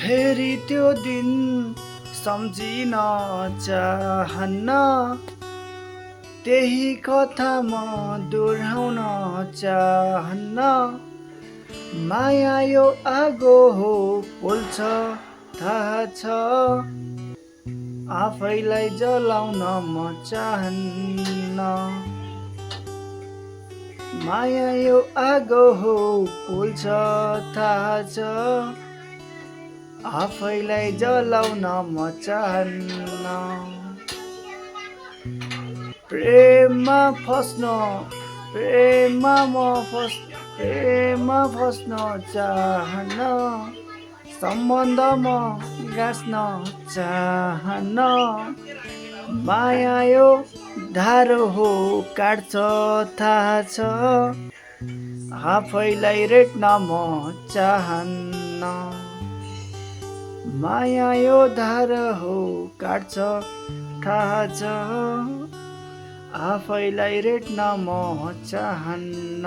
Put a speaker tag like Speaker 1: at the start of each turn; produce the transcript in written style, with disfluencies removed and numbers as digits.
Speaker 1: फेरि त्यो दिन सम्झिन चाहन्न, त्यही कथा म दोहोऱ्याउन चाहन्न। माया यो आगो हो पोल्छ थाहा छ, आफैलाई जलाउन म चाहन्न। माया यो आगो हो पोल्छ थाहा छ, आफैलाई जलाउन म चाहन्न। प्रेममा फस्न चाहन्न, सम्बन्धमा गाँच्न चाहन्न। माया यो धारो हो काट्छ थाहा छ, आफैलाई रेट्न म चाहन्न। माया यो धारो हो काट्छ थाहा छ, आफैलाई रेट्न म चाहन्न।